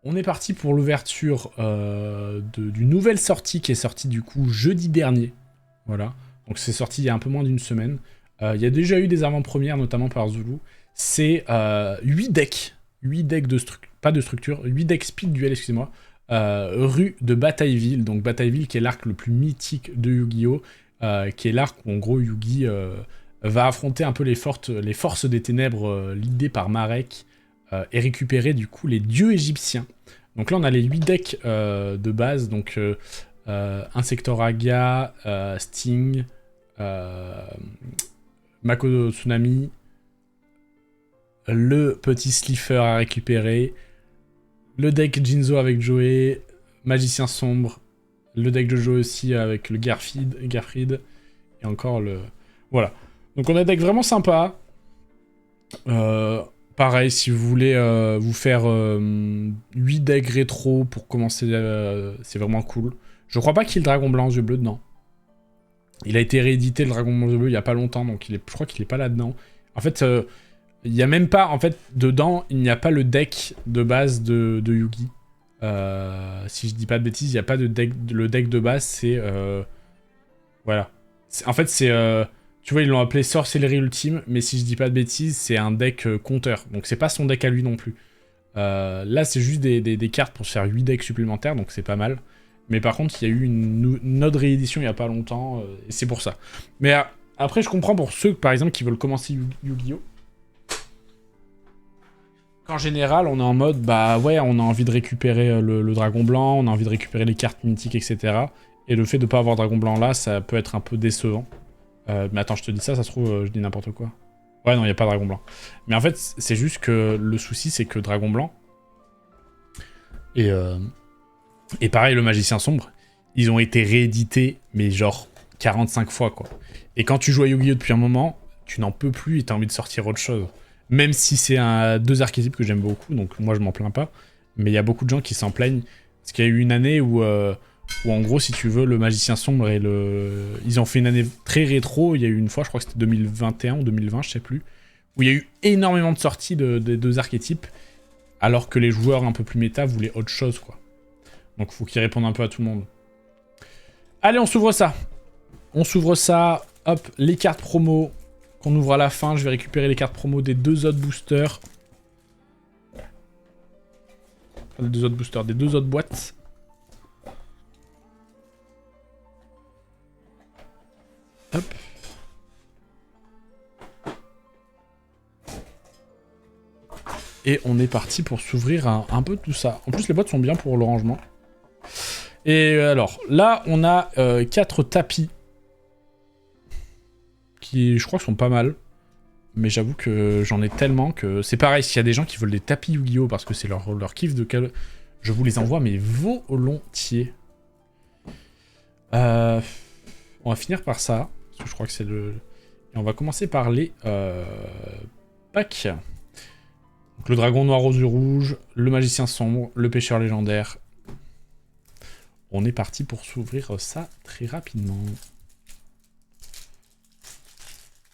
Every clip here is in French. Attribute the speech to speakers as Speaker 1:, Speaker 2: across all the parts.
Speaker 1: On est parti pour l'ouverture d'une nouvelle sortie qui est sortie du coup jeudi dernier. Voilà. Donc c'est sorti il y a un peu moins d'une semaine. Il y a déjà eu des avant-premières, notamment par Zulu. C'est 8 decks. 8 decks de structure. Pas de structure. 8 decks speed duel, excusez-moi. Rue de Batailleville. Donc Batailleville qui est l'arc le plus mythique de Yu-Gi-Oh! Qui est l'arc où en gros Yugi va affronter un peu les forces des ténèbres leadées par Marek. Et récupérer du coup les dieux égyptiens. Donc là on a les 8 decks de base, donc Insectoraga, Sting, Makoto Tsunami, le petit Slifer à récupérer, le deck Jinzo avec Joey, Magicien Sombre, le deck de Joey aussi avec le Garfried, et encore le... Voilà. Donc on a un deck vraiment sympa. Pareil, si vous voulez vous faire 8 decks rétro pour commencer, c'est vraiment cool. Je crois pas qu'il y ait le Dragon Blanc aux yeux bleus dedans. Il a été réédité, le Dragon Blanc aux yeux bleus, il y a pas longtemps, donc je crois qu'il est pas là-dedans. En fait, il y a même pas... En fait, dedans, il n'y a pas le deck de base de Yugi. Si je dis pas de bêtises, il n'y a pas de deck... Le deck de base, c'est... Voilà. En fait, c'est... Tu vois, ils l'ont appelé Sorcellerie Ultime, mais si je dis pas de bêtises, c'est un deck compteur. Donc c'est pas son deck à lui non plus. Là, c'est juste des cartes pour se faire 8 decks supplémentaires, donc c'est pas mal. Mais par contre, il y a eu une autre réédition il y a pas longtemps, et c'est pour ça. Mais après, je comprends pour ceux, par exemple, qui veulent commencer Yu-Gi-Oh! Qu'en général, on est en mode, bah ouais, on a envie de récupérer le Dragon Blanc, on a envie de récupérer les cartes mythiques, etc. Et le fait de pas avoir Dragon Blanc là, ça peut être un peu décevant. Mais attends, je te dis ça se trouve, je dis n'importe quoi. Ouais, non, il n'y a pas Dragon Blanc. Mais en fait, c'est juste que le souci, c'est que Dragon Blanc... Et pareil, le Magicien Sombre, ils ont été réédités, mais genre 45 fois, quoi. Et quand tu joues à Yu-Gi-Oh! Depuis un moment, tu n'en peux plus et t'as envie de sortir autre chose. Même si c'est deux archétypes que j'aime beaucoup, donc moi je m'en plains pas. Mais il y a beaucoup de gens qui s'en plaignent. Parce qu'il y a eu une année où en gros, si tu veux, le Magicien Sombre et le... Ils ont fait une année très rétro, il y a eu une fois, je crois que c'était 2021 ou 2020, je sais plus, où il y a eu énormément de sorties des deux archétypes, alors que les joueurs un peu plus méta voulaient autre chose, quoi. Donc faut qu'ils répondent un peu à tout le monde. Allez, on s'ouvre ça. On s'ouvre ça, hop, les cartes promo qu'on ouvre à la fin. Je vais récupérer les cartes promo des deux autres boosters. Des deux autres boosters, des deux autres boîtes. Hop. Et on est parti pour s'ouvrir un peu tout ça. En plus, les boîtes sont bien pour le rangement. Et alors, là, on a 4 tapis. Qui, je crois, sont pas mal. Mais j'avoue que j'en ai tellement que... C'est pareil, s'il y a des gens qui veulent des tapis Yu-Gi-Oh! Parce que c'est leur kiff de quel... Je vous les envoie, mais volontiers. On va finir par ça. Parce que je crois que c'est le... Et on va commencer par les packs. Donc, le dragon noir aux yeux rouges, le magicien sombre, le pêcheur légendaire. On est parti pour s'ouvrir ça très rapidement.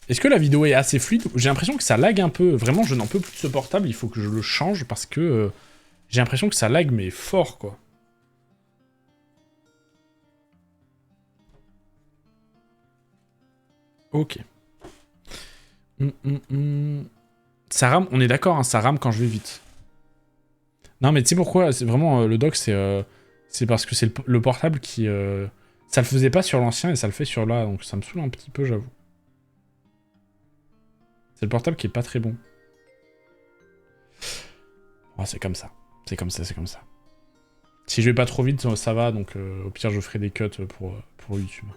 Speaker 1: Est-ce que la vidéo est assez fluide? J'ai l'impression que ça lag un peu. Vraiment, je n'en peux plus de ce portable. Il faut que je le change parce que j'ai l'impression que ça lag, mais fort, quoi. Ok. Ça rame, on est d'accord, hein, ça rame quand je vais vite. Non, mais tu sais pourquoi? C'est vraiment le dock, c'est parce que c'est le portable qui... ça le faisait pas sur l'ancien et ça le fait sur là, donc ça me saoule un petit peu, j'avoue. C'est le portable qui est pas très bon. Oh, c'est comme ça. C'est comme ça, c'est comme ça. Si je vais pas trop vite, ça va, donc au pire, je ferai des cuts pour YouTube.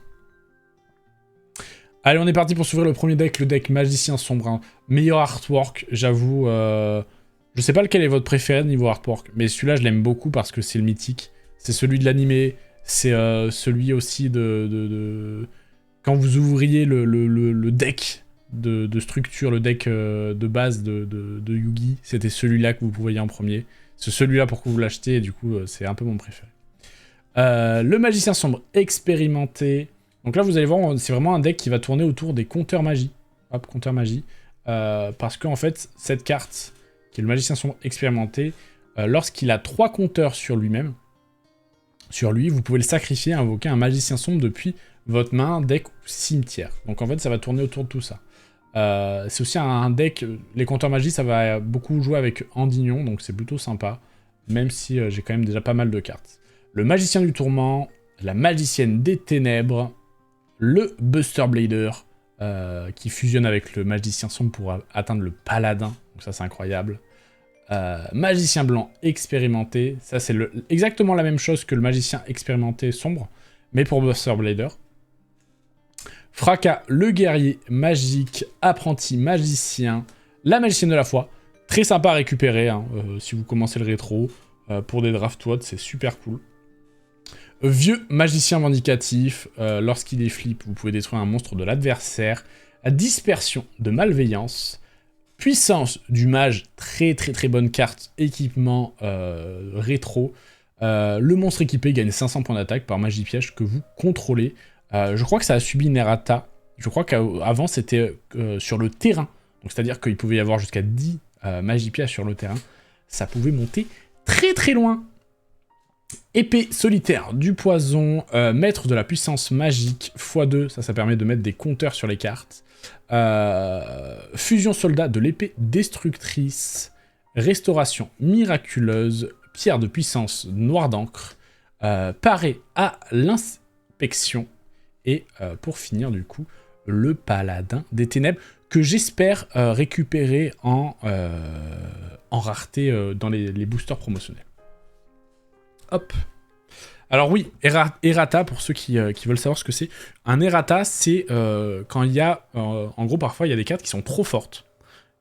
Speaker 1: Allez, on est parti pour s'ouvrir le premier deck, le deck Magicien Sombre. Hein. Meilleur artwork, j'avoue. Je sais pas lequel est votre préféré niveau artwork, mais celui-là, je l'aime beaucoup parce que c'est le mythique. C'est celui de l'animé, c'est celui aussi de... Quand vous ouvriez le deck de structure, le deck de base de Yugi, c'était celui-là que vous voyez en premier. C'est celui-là pour que vous l'achetez, et du coup, c'est un peu mon préféré. Le Magicien Sombre expérimenté. Donc là, vous allez voir, c'est vraiment un deck qui va tourner autour des compteurs magie. Hop, compteur magie. Parce qu'en fait, cette carte, qui est le Magicien Sombre expérimenté, lorsqu'il a 3 compteurs sur lui-même, sur lui, vous pouvez le sacrifier et invoquer un magicien sombre depuis votre main, deck ou cimetière. Donc en fait, ça va tourner autour de tout ça. C'est aussi un deck, les compteurs magie, ça va beaucoup jouer avec Andignon, donc c'est plutôt sympa, même si j'ai quand même déjà pas mal de cartes. Le magicien du tourment, la magicienne des ténèbres, le Buster Blader, qui fusionne avec le magicien sombre pour atteindre le paladin, donc ça c'est incroyable. Magicien blanc expérimenté, ça c'est exactement la même chose que le magicien expérimenté sombre, mais pour Buster Blader. Fracas, le guerrier magique, apprenti magicien, la magicienne de la foi, très sympa à récupérer hein, si vous commencez le rétro, pour des draft WOD, c'est super cool. Vieux magicien vindicatif, lorsqu'il est flip, vous pouvez détruire un monstre de l'adversaire. Dispersion de malveillance. Puissance du mage, très bonne carte, équipement rétro. Le monstre équipé gagne 500 points d'attaque par magie piège que vous contrôlez. Je crois que ça a subi une errata. Je crois qu'avant c'était sur le terrain. Donc c'est-à-dire qu'il pouvait y avoir jusqu'à 10 magie piège sur le terrain. Ça pouvait monter très loin. Épée solitaire du poison, maître de la puissance magique, x2, ça permet de mettre des compteurs sur les cartes. Fusion soldat de l'épée destructrice, restauration miraculeuse, pierre de puissance noire d'encre, paré à l'inspection, et pour finir du coup, le paladin des ténèbres, que j'espère récupérer en rareté dans les boosters promotionnels. Hop. Alors oui, errata, pour ceux qui veulent savoir ce que c'est. Un errata, c'est quand il y a... en gros, parfois, il y a des cartes qui sont trop fortes.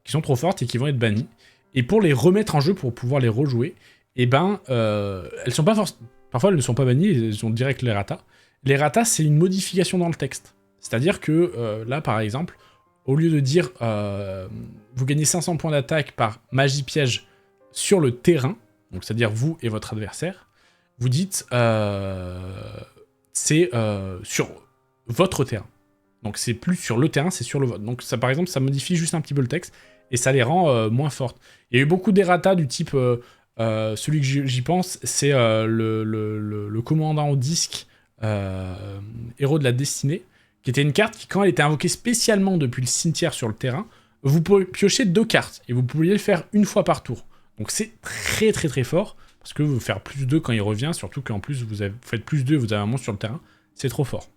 Speaker 1: Et qui vont être bannies. Et pour les remettre en jeu, pour pouvoir les rejouer, eh ben, elles sont pas parfois, elles ne sont pas bannies, elles ont direct l'errata. L'errata, c'est une modification dans le texte. C'est-à-dire que, là, par exemple, au lieu de dire vous gagnez 500 points d'attaque par magie piège sur le terrain, donc c'est-à-dire vous et votre adversaire, vous dites c'est sur votre terrain. Donc c'est plus sur le terrain, c'est sur le vôtre. Donc ça, par exemple, ça modifie juste un petit peu le texte et ça les rend moins fortes. Il y a eu beaucoup d'errata du type, celui que j'y pense, c'est le commandant au disque, héros de la destinée, qui était une carte qui, quand elle était invoquée spécialement depuis le cimetière sur le terrain, vous pouvez piocher 2 cartes et vous pouviez le faire une fois par tour. Donc c'est très fort. Parce que vous faire plus 2 quand il revient, surtout qu'en plus vous faites plus 2 et vous avez un monstre sur le terrain, c'est trop fort.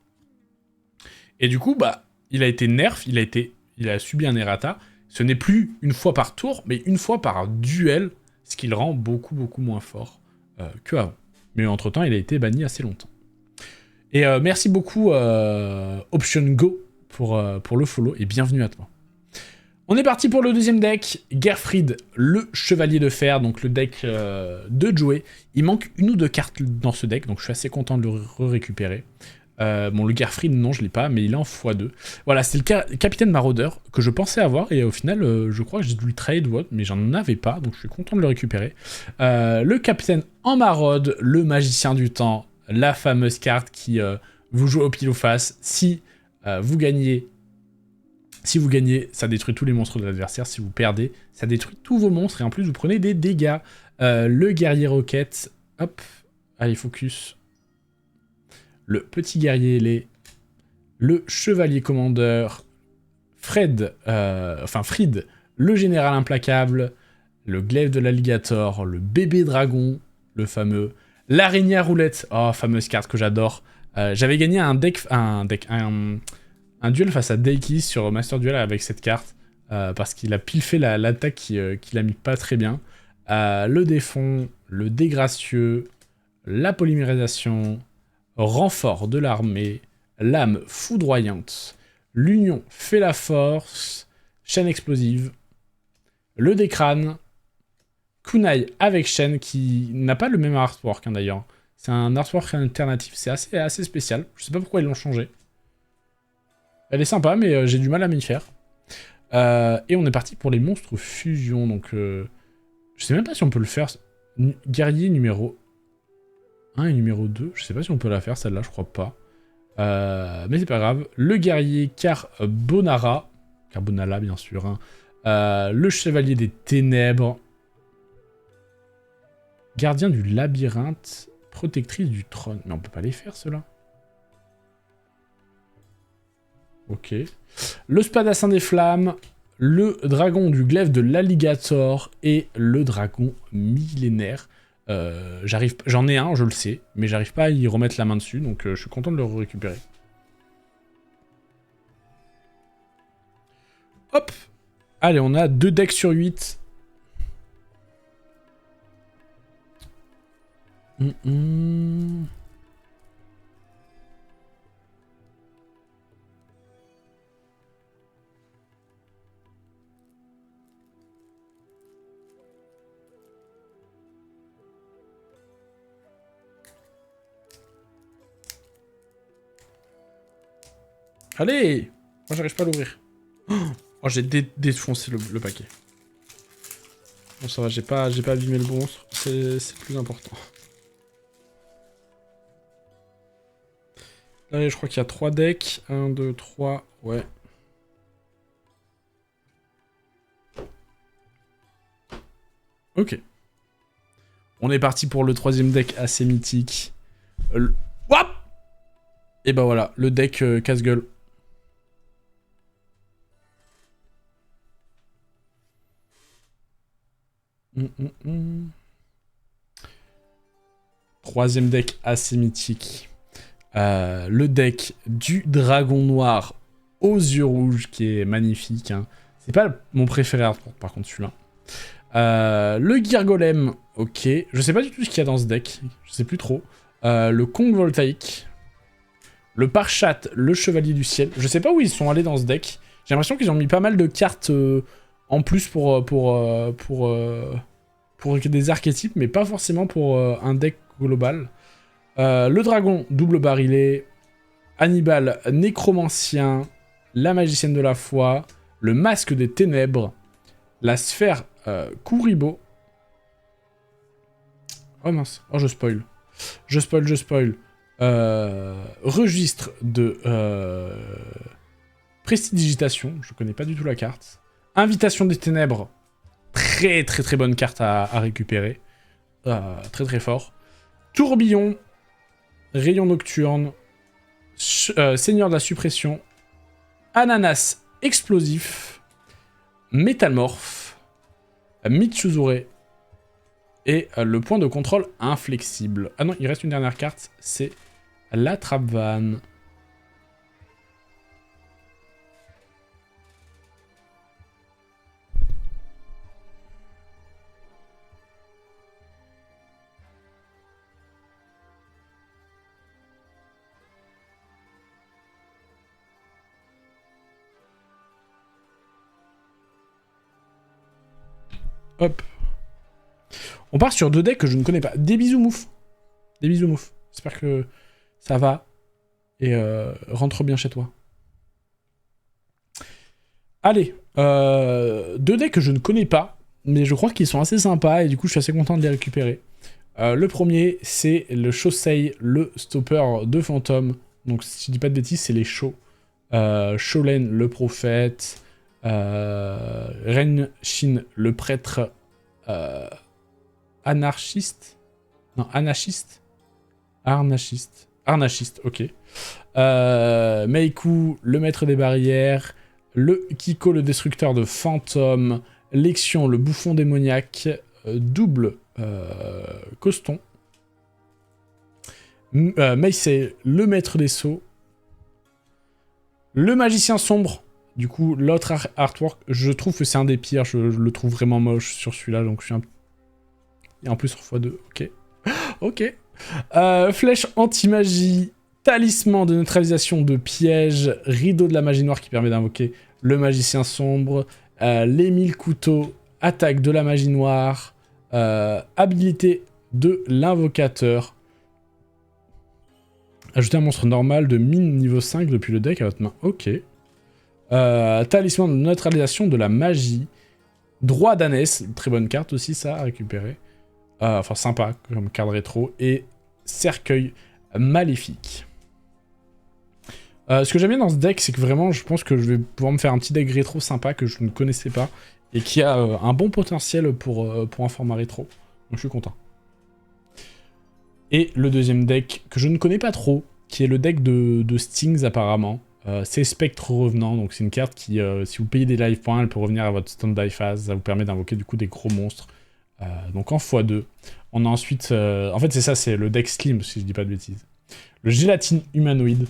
Speaker 1: Et du coup, bah, il a été nerf, il a subi un errata. Ce n'est plus une fois par tour, mais une fois par duel, ce qui le rend beaucoup moins fort qu'avant. Mais entre-temps, il a été banni assez longtemps. Et merci beaucoup Option Go pour le follow, et bienvenue à toi. On est parti pour le deuxième deck, Gerfried, le chevalier de fer, donc le deck de Joey. Il manque 1 ou 2 cartes dans ce deck, donc je suis assez content de le récupérer. Bon, le Gerfried, non, je l'ai pas, mais il est en x2. Voilà, c'est le capitaine maraudeur que je pensais avoir, et au final, je crois que j'ai dû le trade, mais j'en avais pas, donc je suis content de le récupérer. Le capitaine en maraude, le magicien du temps, la fameuse carte qui vous joue au pile ou face. Si vous gagnez, ça détruit tous les monstres de l'adversaire. Si vous perdez, ça détruit tous vos monstres. Et en plus, vous prenez des dégâts. Le guerrier roquette. Hop. Allez, focus. Le petit guerrier ailé. Le chevalier commandeur. Fried. Le général implacable. Le glaive de l'alligator. Le bébé dragon. Le fameux. L'araignée à roulette. Oh, fameuse carte que j'adore. J'avais gagné un duel face à Daiki sur Master Duel avec cette carte, parce qu'il a pile fait l'attaque qu'il a mis pas très bien. Le défond, le dégracieux, la polymérisation, renfort de l'armée, lame foudroyante, l'union fait la force, chaîne explosive, le décrâne, kunai avec chaîne qui n'a pas le même artwork hein, d'ailleurs. C'est un artwork alternatif, c'est assez spécial. Je sais pas pourquoi ils l'ont changé. Elle est sympa, mais j'ai du mal à m'y faire. Et on est parti pour les monstres fusion. Donc, je sais même pas si on peut le faire. Guerrier numéro 1 et numéro 2. Je sais pas si on peut la faire, celle-là, je crois pas. Mais c'est pas grave. Le guerrier Carbonara. Carbonala, bien sûr. Hein. Le chevalier des ténèbres. Gardien du labyrinthe, protectrice du trône. Mais on peut pas les faire, ceux-là. Ok. Le spadassin des flammes, le dragon du glaive de l'alligator et le dragon millénaire. J'en ai un, je le sais, mais j'arrive pas à y remettre la main dessus, donc je suis content de le récupérer. Hop. Allez, on a 2 decks sur 8. Allez! Moi, j'arrive pas à l'ouvrir. Oh, j'ai défoncé le paquet. Bon, ça va, j'ai pas abîmé le monstre. C'est le plus important. Allez, je crois qu'il y a 3 decks. 1, 2, 3, ouais. Ok. On est parti pour le 3ème deck assez mythique. Wap! Et bah voilà, le deck casse-gueule. Troisième deck assez mythique. Le deck du dragon noir aux yeux rouges qui est magnifique. Hein. C'est pas mon préféré par contre celui-là. Le Girgolem, ok. Je sais pas du tout ce qu'il y a dans ce deck. Je sais plus trop. Le Kong voltaïque. Le Parchat, le Chevalier du Ciel. Je sais pas où ils sont allés dans ce deck. J'ai l'impression qu'ils ont mis pas mal de cartes en plus pour des archétypes, mais pas forcément pour un deck global. Le dragon, double barillet. Hannibal, nécromancien. La magicienne de la foi. Le masque des ténèbres. La sphère Kuribo. Oh mince, oh je spoil. Je spoil. Registre de prestidigitation, je connais pas du tout la carte. Invitation des ténèbres, très bonne carte à récupérer. Très fort. Tourbillon, rayon nocturne, seigneur de la suppression, ananas explosif, métamorphe, Michuzure et le point de contrôle inflexible. Ah non, il reste une dernière carte, c'est la trappe-vanne. Hop. On part sur 2 decks que je ne connais pas. Des bisous mouf. Des bisous mouf. J'espère que ça va. Et rentre bien chez toi. Allez. 2 decks que je ne connais pas. Mais je crois qu'ils sont assez sympas. Et du coup, je suis assez content de les récupérer. Le premier, c'est le Shosei, le stopper de fantôme. Donc, si je dis pas de bêtises, c'est les Sho. Sholen, le prophète. Renshin, le prêtre anarchiste. Non, anarchiste. Arnachiste, ok. Meiku, le maître des barrières. Le Kiko, le destructeur de fantômes. Lexion, le bouffon démoniaque. Double Coston. Meisei, le maître des sceaux. Le magicien sombre. Du coup, l'autre artwork, je trouve que c'est un des pires. Je le trouve vraiment moche sur celui-là, donc je suis un... Et en plus sur x2, ok. Ok. Flèche anti-magie, talisman de neutralisation de pièges, rideau de la magie noire qui permet d'invoquer le magicien sombre, les 1000 couteaux, attaque de la magie noire, habilité de l'invocateur. Ajouter un monstre normal de mine niveau 5 depuis le deck à votre main, ok. Talisman de neutralisation de la magie. Droit d'ânesse, très bonne carte aussi ça à récupérer. Enfin sympa comme carte rétro. Et cercueil maléfique. Ce que j'aime bien dans ce deck, c'est que vraiment je pense que je vais pouvoir me faire un petit deck rétro sympa que je ne connaissais pas. Et qui a un bon potentiel pour un format rétro. Donc je suis content. Et le deuxième deck, que je ne connais pas trop, qui est le deck de Stings apparemment. C'est Spectre Revenant, donc c'est une carte qui, si vous payez des life points, elle peut revenir à votre stand-by phase. Ça vous permet d'invoquer du coup des gros monstres. Donc en x2. On a ensuite... en fait c'est ça, c'est le deck Slim, si je dis pas de bêtises. Le Gélatine Humanoïde.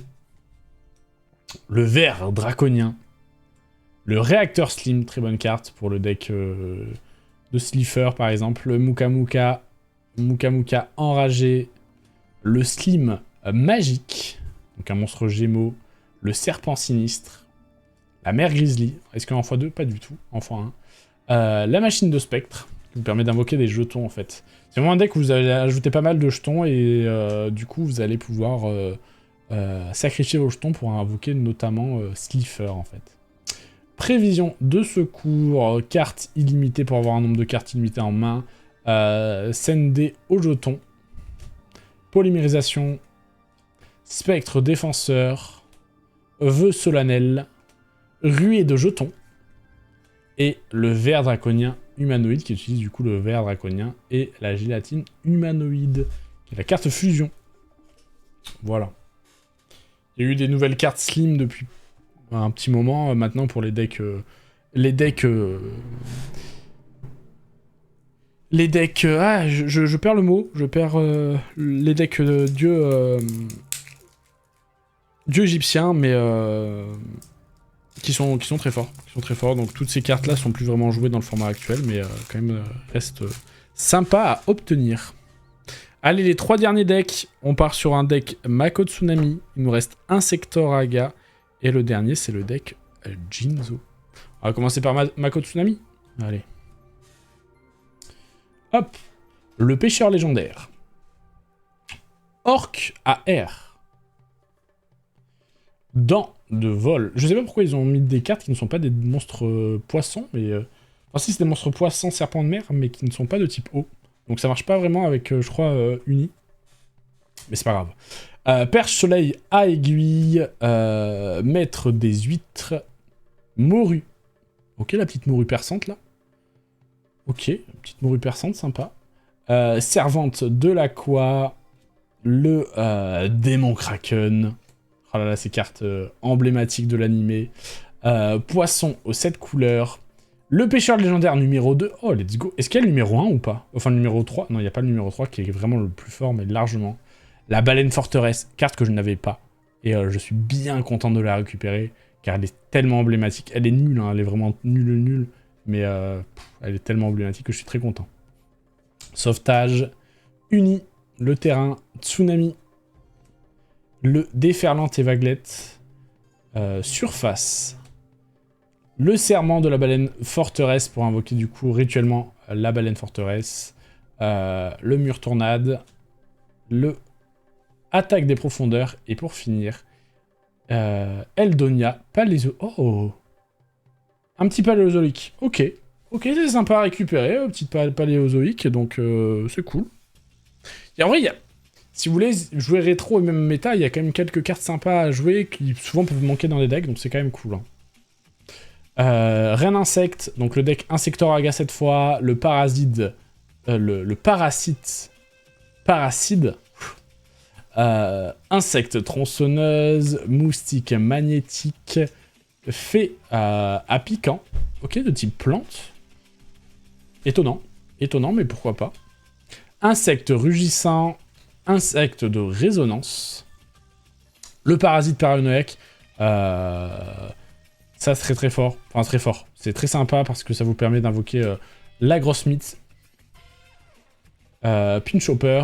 Speaker 1: Le Ver Draconien. Le Réacteur Slim, très bonne carte pour le deck de Slifer par exemple. Le Muka Muka Enragé. Le Slim Magique, donc un monstre gémeaux. Le Serpent Sinistre. La Mère Grizzly. Est-ce qu'en x2? Pas du tout, en x1. La Machine de Spectre, qui vous permet d'invoquer des jetons en fait. C'est vraiment un deck où vous allez ajouter pas mal de jetons et du coup vous allez pouvoir sacrifier vos jetons pour invoquer notamment Slifer en fait. Prévision de secours, carte illimitée pour avoir un nombre de cartes illimitées en main. Sendé au jeton. Polymérisation. Spectre défenseur. Vœu solennel. Ruée de jetons. Et le ver draconien humanoïde qui utilise du coup le ver draconien et la gélatine humanoïde, qui est la carte fusion. Voilà. Il y a eu des nouvelles cartes slim depuis un petit moment maintenant pour les decks. Les decks. Je perds le mot. Je perds les decks dieu égyptien, mais qui sont très forts. Donc toutes ces cartes-là sont plus vraiment jouées dans le format actuel, mais quand même restent sympa à obtenir. Allez, les 3 derniers decks. On part sur un deck Mako Tsunami. Il nous reste Insectoraga. Et le dernier, c'est le deck Jinzo. On va commencer par Mako Tsunami. Allez. Hop. Le pêcheur légendaire. Orc à air. Dents de vol. Je sais pas pourquoi ils ont mis des cartes qui ne sont pas des monstres poissons, mais... Enfin, si, c'est des monstres poissons, serpents de mer, mais qui ne sont pas de type eau. Donc ça marche pas vraiment avec, je crois, Uni. Mais c'est pas grave. Perche soleil à aiguille. Maître des huîtres. Morue. Ok, la petite morue perçante, là. Ok, petite morue perçante, sympa. Servante de l'aqua. Le démon kraken. Oh là là, ces cartes emblématiques de l'animé. Poisson aux 7 couleurs. Le pêcheur légendaire numéro 2. Oh, let's go. Est-ce qu'il y a le numéro 1 ou pas? Enfin, le numéro 3. Non, il n'y a pas le numéro 3 qui est vraiment le plus fort, mais largement. La baleine forteresse. Carte que je n'avais pas. Et je suis bien content de la récupérer, car elle est tellement emblématique. Elle est nulle, hein, elle est vraiment nulle. Mais elle est tellement emblématique que je suis très content. Sauvetage. Uni. Le terrain. Tsunami. Le déferlante et vaguelette. Surface. Le serment de la baleine forteresse pour invoquer du coup rituellement la baleine forteresse. Le mur tornade. Le attaque des profondeurs. Et pour finir, Eldonia Paléo... Oh, un petit paléozoïque. Ok, c'est sympa à récupérer, petite paléozoïque, donc c'est cool. Et en vrai, si vous voulez jouer rétro et même méta, il y a quand même quelques cartes sympas à jouer qui souvent peuvent manquer dans les decks, donc c'est quand même cool. Hein. Reine insecte, donc le deck Insectoraga cette fois, le parasite, parasite, insecte tronçonneuse, moustique magnétique, fée à piquant, ok, de type plante, étonnant, mais pourquoi pas. Insecte rugissant, insecte de résonance, le parasite paranoïaque, ça serait très fort, enfin très fort. C'est très sympa parce que ça vous permet d'invoquer la grosse mythe, Pinchhopper,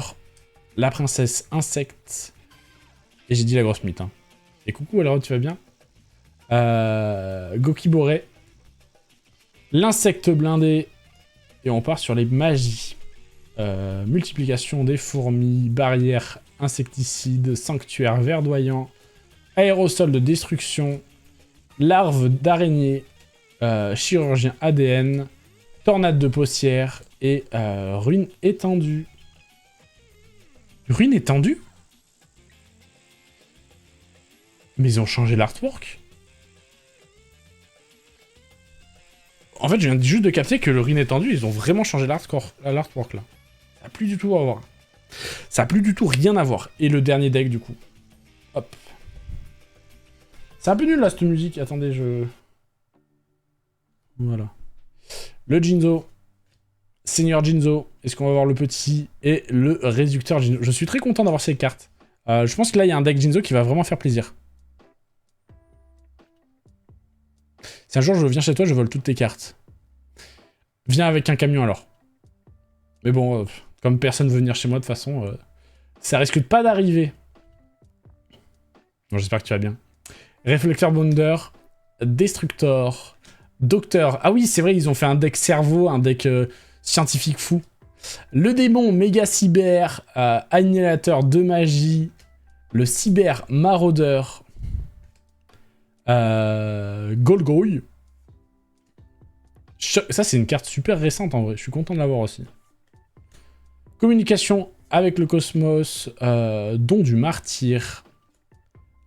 Speaker 1: la princesse insecte, et j'ai dit la grosse mythe. Hein. Et coucou alors tu vas bien? Gokibore, l'insecte blindé, et on part sur les magies. Multiplication des fourmis, barrière insecticide, sanctuaire verdoyant, aérosol de destruction, larve d'araignée, chirurgien ADN, tornade de paussière et ruine étendue. Ruine étendue? Mais ils ont changé l'artwork? En fait, je viens juste de capter que le ruine étendu, ils ont vraiment changé l'artwork là. Ça n'a plus du tout à voir. Ça a plus du tout rien à voir. Et le dernier deck, du coup. Hop. C'est un peu nul, là, cette musique. Attendez, Voilà. Le Jinzo. Seigneur Jinzo. Est-ce qu'on va voir le petit et le réducteur Jinzo? Je suis très content d'avoir ces cartes. Je pense que là, il y a un deck Jinzo qui va vraiment faire plaisir. Si un jour je viens chez toi, je vole toutes tes cartes. Viens avec un camion, alors. Mais bon, comme personne veut venir chez moi, de toute façon, ça risque pas d'arriver. Bon, j'espère que tu vas bien. Réflecteur Bounder, Destructor, Docteur. Ah oui, c'est vrai, ils ont fait un deck cerveau, un deck scientifique fou. Le démon méga cyber, annihilateur de magie, le cyber maraudeur, Golgoy. Ça, c'est une carte super récente en vrai, je suis content de l'avoir aussi. Communication avec le cosmos, don du martyr.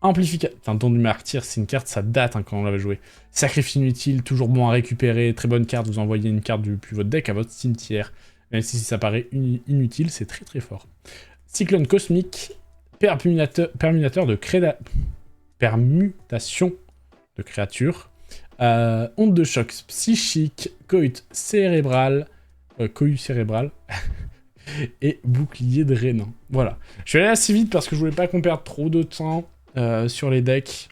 Speaker 1: Amplification. Enfin, don du martyr, c'est une carte, ça date hein, quand on l'avait joué. Sacrifice inutile, toujours bon à récupérer. Très bonne carte, vous envoyez une carte depuis votre deck à votre cimetière. Même si ça paraît inutile, c'est très très fort. Cyclone cosmique, permutation de créatures. Onde de choc psychique, coït cérébral. Et bouclier drainant. Voilà. Je suis allé assez vite parce que je voulais pas qu'on perde trop de temps. Sur les decks,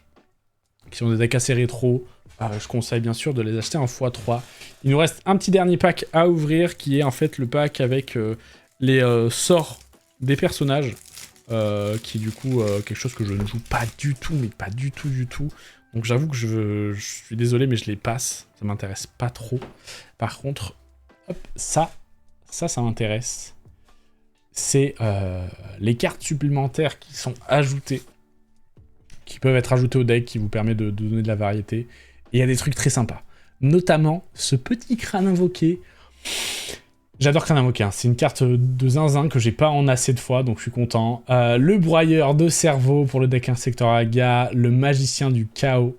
Speaker 1: qui sont des decks assez rétro, je conseille bien sûr de les acheter en x3. Il nous reste un petit dernier pack à ouvrir, qui est en fait le pack avec les sorts des personnages, qui est du coup quelque chose que je ne joue pas du tout, mais pas du tout. Donc j'avoue que je suis désolé, mais je les passe, ça m'intéresse pas trop. Par contre, hop, ça m'intéresse. C'est les cartes supplémentaires qui sont ajoutées, qui peuvent être ajoutés au deck, qui vous permet de donner de la variété. Et il y a des trucs très sympas. Notamment, ce petit crâne invoqué. J'adore crâne invoqué, hein. C'est une carte de zinzin que j'ai pas en assez de fois, donc je suis content. Le broyeur de cerveau pour le deck Insectoraga, le magicien du chaos,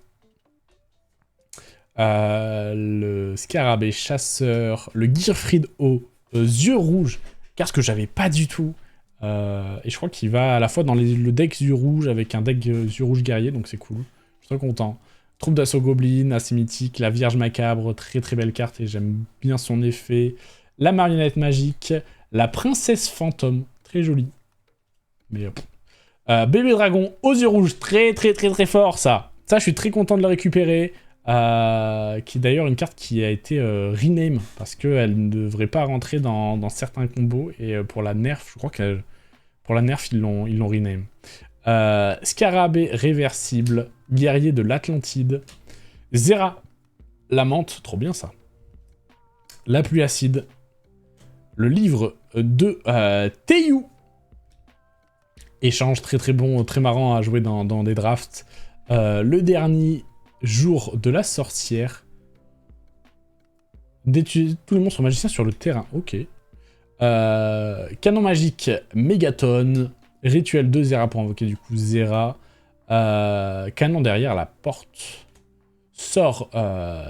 Speaker 1: le scarabée chasseur, le Gearfried aux yeux rouges, carte que j'avais pas du tout. Et je crois qu'il va à la fois dans le deck yeux rouge avec un deck yeux rouge guerrier, donc c'est cool. Je suis très content. Troupe d'assaut goblin, assez mythique, la Vierge macabre, très très belle carte et j'aime bien son effet. La marionnette magique, la princesse fantôme, très jolie. Mais bébé dragon aux yeux rouges, très fort ça. Ça, je suis très content de le récupérer. Qui est d'ailleurs une carte qui a été rename parce qu'elle ne devrait pas rentrer dans certains combos et pour la nerf, je crois que pour la nerf ils l'ont rename. Scarabée réversible, guerrier de l'Atlantide, Zera, la menthe, trop bien ça. La pluie acide, le livre de Teiyu, échange très bon, très marrant à jouer dans des drafts. Le dernier jour de la sorcière. D'étudier tous les monstres magiciens sur le terrain. Ok. Canon magique Mégaton. Rituel de Zera pour invoquer du coup Zera. Canon derrière la porte. Sort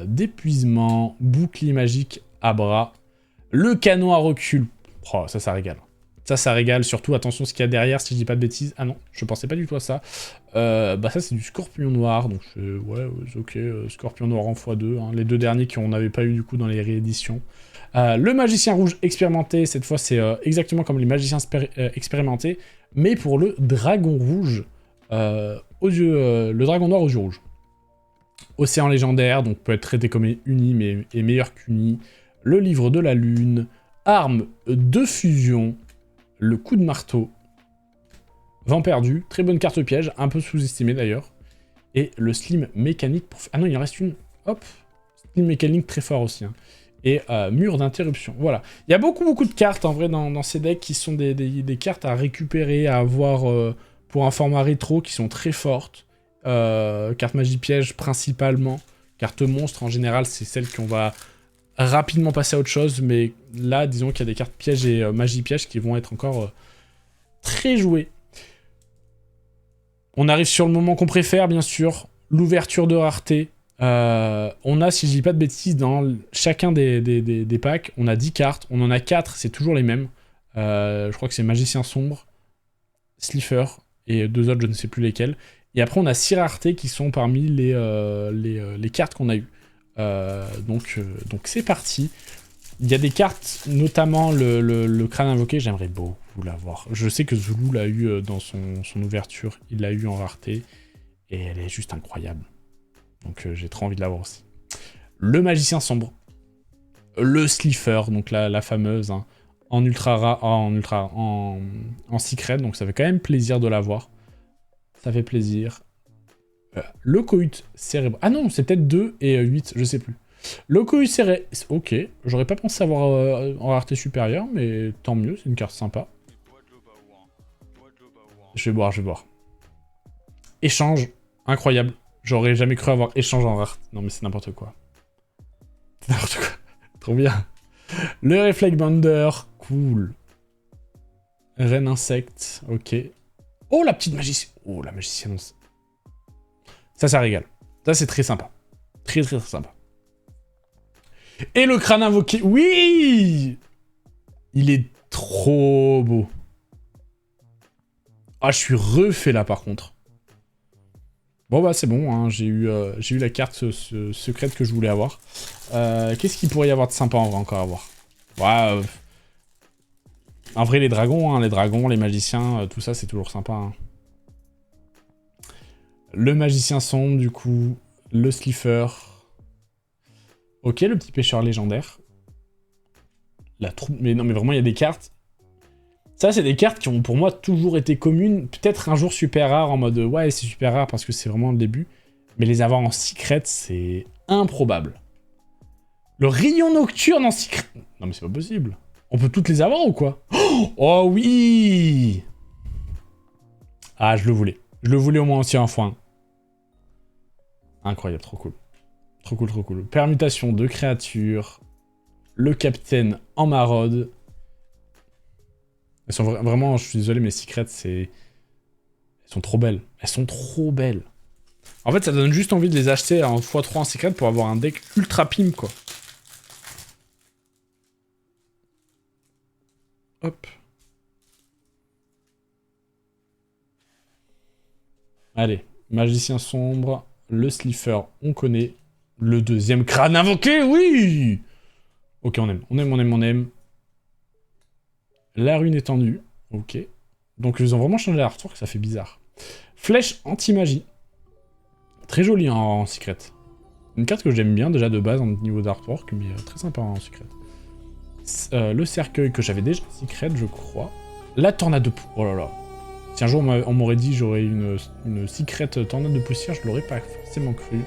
Speaker 1: d'épuisement. Bouclier magique Abra. Le canon à recul. Oh, ça régale. Ça régale, surtout, attention ce qu'il y a derrière, si je dis pas de bêtises. Ah non, je pensais pas du tout à ça. Bah ça, c'est du scorpion noir, donc ouais, ok, scorpion noir en x2, hein, les deux derniers qu'on n'avait pas eu du coup dans les rééditions. Le magicien rouge expérimenté, cette fois, c'est exactement comme les magiciens expérimentés, mais pour le dragon rouge, le dragon noir aux yeux rouges. Océan légendaire, donc peut être traité comme uni, mais est meilleur qu'uni. Le livre de la lune, arme de fusion, le coup de marteau, vent perdu, très bonne carte piège, un peu sous-estimée d'ailleurs, et le slim mécanique pour... Ah non, il en reste une, hop, slim mécanique très fort aussi, hein. Et mur d'interruption, voilà. Il y a beaucoup de cartes en vrai dans ces decks qui sont des cartes à récupérer, à avoir pour un format rétro qui sont très fortes. Carte magie piège principalement, carte monstre en général, c'est celle qu'on va rapidement passer à autre chose, mais là, disons qu'il y a des cartes pièges et magie piège qui vont être encore très jouées. On arrive sur le moment qu'on préfère, bien sûr, l'ouverture de rareté. On a, si je dis pas de bêtises, dans chacun des packs, on a 10 cartes, on en a 4, c'est toujours les mêmes. Je crois que c'est Magicien Sombre, Slifer, et 2 autres, je ne sais plus lesquels. Et après, on a 6 raretés qui sont parmi les cartes qu'on a eues. Donc c'est parti. Il y a des cartes, notamment le crâne invoqué, j'aimerais beaucoup l'avoir. Je sais que Zulu l'a eu dans son ouverture, il l'a eu en rareté, et elle est juste incroyable. Donc j'ai trop envie de l'avoir aussi. Le Magicien Sombre. Le Slifer, donc la fameuse, hein, en ultra rare, en secret, donc ça fait quand même plaisir de l'avoir. Ça fait plaisir. Le Cohut cérébral. Ah non, c'est peut-être 2 et 8, je sais plus. Le Cohut cérébral. Ok, j'aurais pas pensé avoir en rareté supérieure, mais tant mieux, c'est une carte sympa. Je vais boire. Échange, incroyable. J'aurais jamais cru avoir échange en rareté. Non mais c'est n'importe quoi. C'est n'importe quoi. Trop bien. Le Reflect Bounder, cool. Reine Insecte, ok. Oh, la petite magicienne. Oh, la magicienne. Ça régale. Ça, c'est très sympa. Très sympa. Et le crâne invoqué. Oui! Il est trop beau. Ah, je suis refait là, par contre. Bon, bah, c'est bon. Hein. J'ai eu la carte secrète que je voulais avoir. Qu'est-ce qu'il pourrait y avoir de sympa, en vrai, encore à voir? Ouais, en vrai, les dragons, les magiciens, tout ça, c'est toujours sympa. Hein. Le magicien sombre, du coup. Le Slifer. Ok, le petit pêcheur légendaire. La troupe... Mais non, mais vraiment, il y a des cartes. Ça, c'est des cartes qui ont, pour moi, toujours été communes. Peut-être un jour super rare, en mode... Ouais, c'est super rare parce que c'est vraiment le début. Mais les avoir en secret, c'est improbable. Le rayon nocturne en secret... Non, mais c'est pas possible. On peut toutes les avoir ou quoi? Oh oui! Ah, je le voulais. Je le voulais au moins aussi un fois. Incroyable, trop cool. Trop cool. Permutation de créatures. Le capitaine en maraude. Elles sont vraiment, je suis désolé, mais secrets, c'est... Elles sont trop belles. Elles sont trop belles. En fait, ça donne juste envie de les acheter en x3 en secret pour avoir un deck ultra pimp, quoi. Hop. Allez, magicien sombre, le Slifer, on connaît. Le deuxième crâne invoqué, oui! Ok, on aime. La rune étendue, ok. Donc ils ont vraiment changé l'artwork, ça fait bizarre. Flèche anti-magie. Très jolie en secret. Une carte que j'aime bien déjà de base en niveau d'artwork, mais très sympa en secret. Le cercueil que j'avais déjà en secret, je crois. La tornade de poussière. Oh là là. Si un jour on m'aurait dit j'aurais une secret tornade de poussière, je l'aurais pas forcément cru.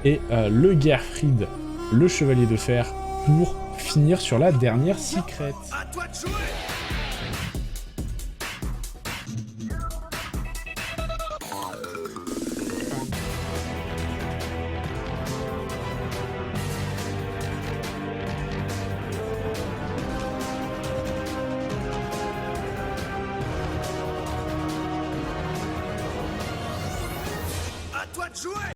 Speaker 1: Et le Gerfried, le chevalier de fer, pour finir sur la dernière secret.
Speaker 2: À toi de jouer!